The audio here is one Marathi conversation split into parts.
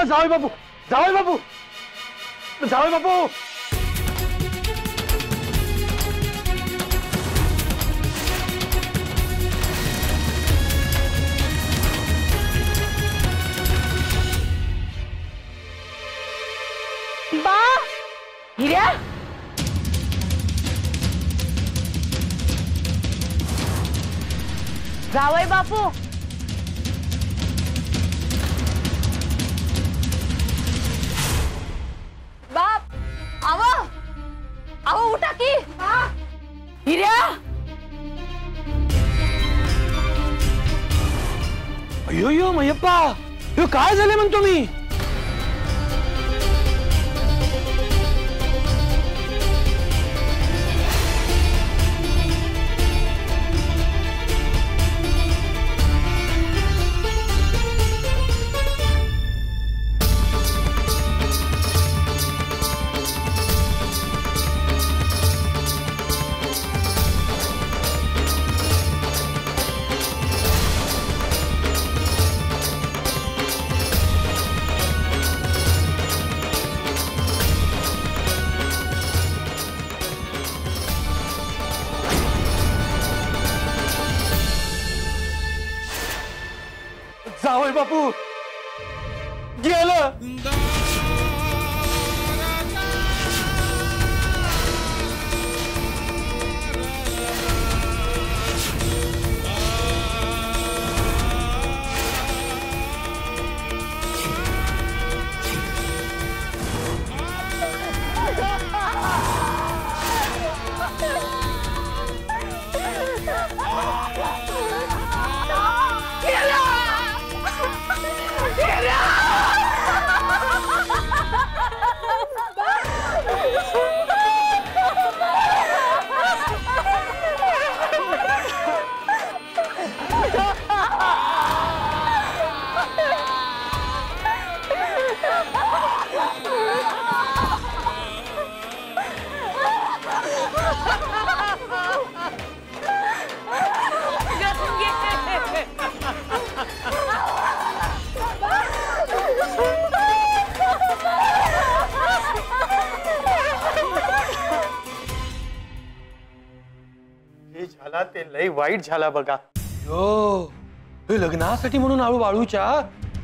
जावई बापू, जावई बापू, जावई बापू. बा हिऱ्या, जावई बापू. बाप, आवा आवा, उठा की. हिऱ्या, अयो मयप्पा, काय झाले म्हणतो मी. जावई बापू गेलं. झाला ते लई वाईट झाला बघा. यो लग्नासाठी म्हणून आळू बाळूच्या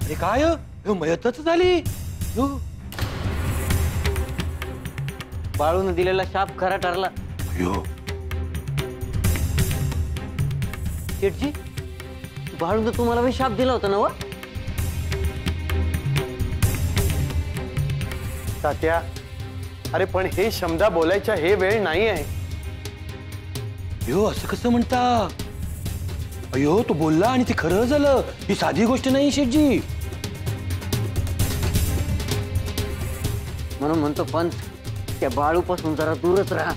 हे काय मयतच झाली. बाळून दिलेला शाप खरा ठरला. शेठजी, बाळून तुम्हाला मी शाप दिला होता ना व? तात्या, अरे पण हे शब्दा बोलायचा हे वेळ नाही आहे. असं कसं म्हणता. अयो तो बोलला आणि ते खरं झालं. ही साधी गोष्ट नाही शेठजी. म्हणून म्हणतो पण त्या बाळूपासून जरा दूरच राहा.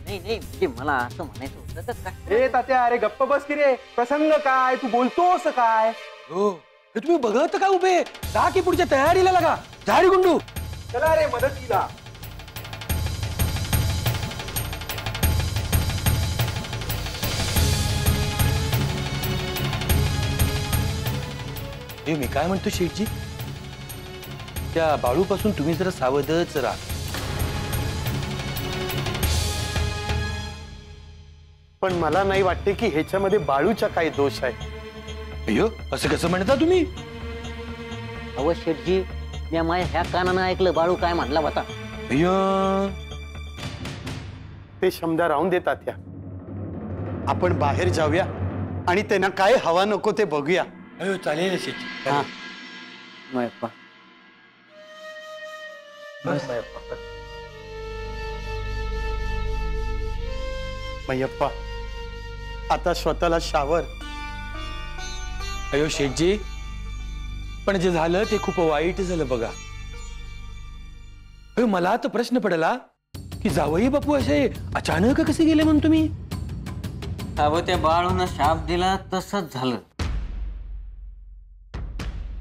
नाही नाही, म्हणजे मला असं म्हणायचं होतं तर काय. तात्या, अरे गप्प बस की रे. प्रसंग काय, तू बोलतोस काय. हे तुम्ही बघत का उभे. जा की पुढच्या तयारीला लागा. झाडी गुंडू, चला रे मदतीला. मी काय म्हणतो शेठजी, त्या बाळूपासून तुम्ही जरा सावधच राहा. पण मला नाही वाटते की ह्याच्यामध्ये बाळूचा काही दोष आहे. अयो असं कसं म्हणता तुम्ही. अव शेठजी, मी माझ्या ह्या कानानं ऐकलं बाळू काय म्हणला होता. अयो ते शब्दा राहून देतात त्या. आपण बाहेर जाऊया आणि त्यांना काय हवा नको ते बघूया. अयो चालेल शेठजी. हा मयप्पा. मयप्पा, आता स्वतःला शावर. अयो शेठजी, पण जे झालं ते खूप वाईट झालं बघा. अयो मला तर प्रश्न पडला की जावई बापू असे अचानक कसे गेले म्हणून तुम्ही. अव त्या बाळून शाप दिला तसंच झालं.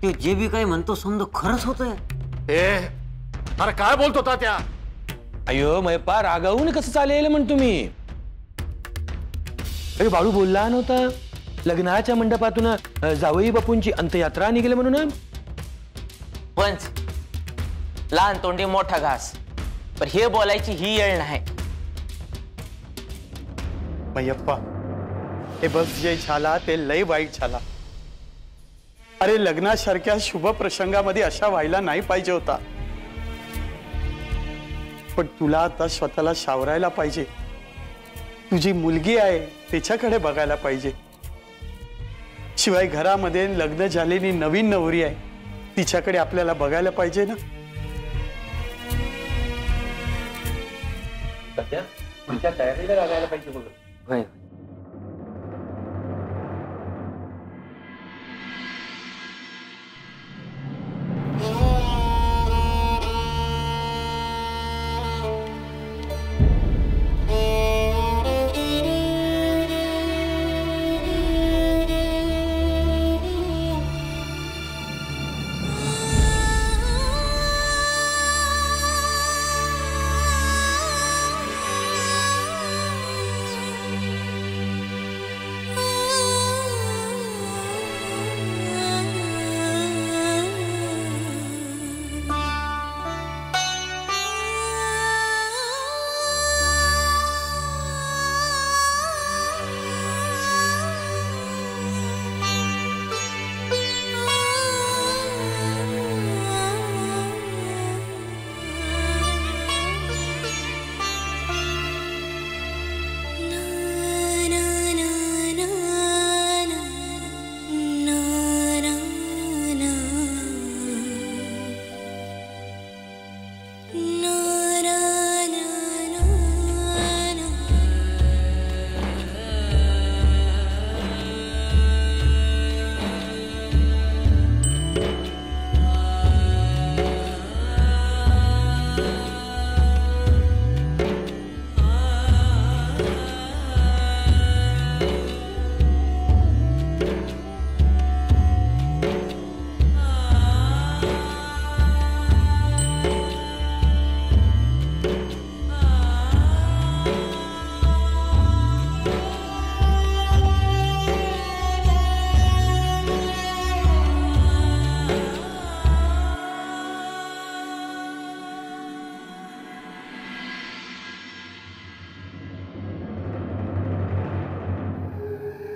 ते जे बी काही म्हणतो समजा खरंच होतंय. अरे काय बोलत होता त्या. अयो मयप्पा, रागावून कसं चालेल म्हण तुम्ही. अरे बाळू बोलला नव्हता लग्नाच्या मंडपातून जावई बापूंची अंत्ययात्रा निघेल म्हणून. पंच, लहान तोंडी मोठा घास, पण हे बोलायची ही येळ नाही. मैयप्पा, हे बघ जे झाला ते लय वाईट झाला. अरे लग्नासारख्या शुभ प्रसंगामध्ये अशा व्हायला नाही पाहिजे होता. पण तुला आता स्वतःला सावरायला पाहिजे. तुझी मुलगी आहे तिच्याकडे बघायला पाहिजे. शिवाय घरामध्ये लग्न झालेली नवीन नवरी आहे, तिच्याकडे आपल्याला बघायला पाहिजे ना. सध्या तुमच्या तयारीला लागायला पाहिजे बघ. होय.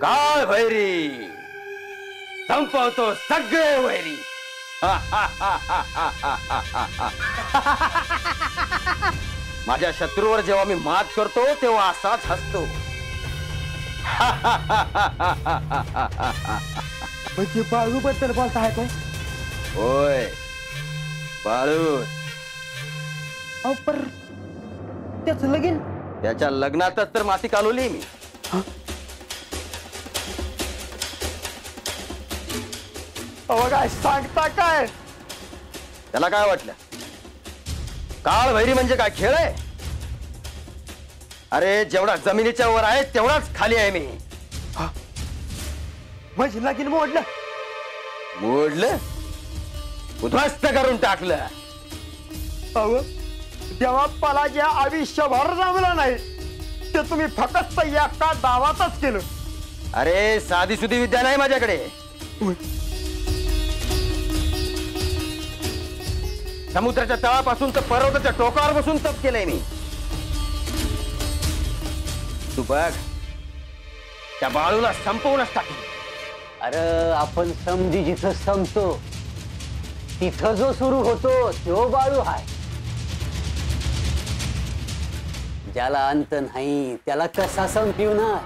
काय वैरी संपवतो सगळे वैरी. माझ्या शत्रूवर जेव्हा मी मात करतो तेव्हा असाच हसतो. म्हणजे बाळू बद्दल बोलताय काय? होय बाळू. पर त्याच लगीन त्याच्या लग्नातच तर माती कालवली मी. अहो काय सांगता काय? त्याला काय वाटलं? काळ वैरी म्हणजे काय खेळ आहे? अरे जेवढा जमिनीच्या वर आहे तेवढाच खाली आहे मी. म्हणजे लगीन मोडलं? मोडलं? उद्ध्वस्त करून टाकलं. अहो जेव्हा मला जे आयुष्यभर जमलं नाही ते तुम्ही फक्त एका डावातच केलं. अरे साधी सुधी विद्या नाही माझ्याकडे. समुद्राच्या तळापासून तर पर्वताच्या टोकावर बसून तप केलंय मी. तू बघ त्या बाळूला संपवूनच टाकेल. अरे आपण समजी जिथं संपतो तिथं जो सुरू होतो तो बाळू हाय. ज्याला अंत नाही त्याला कसा संपवणार?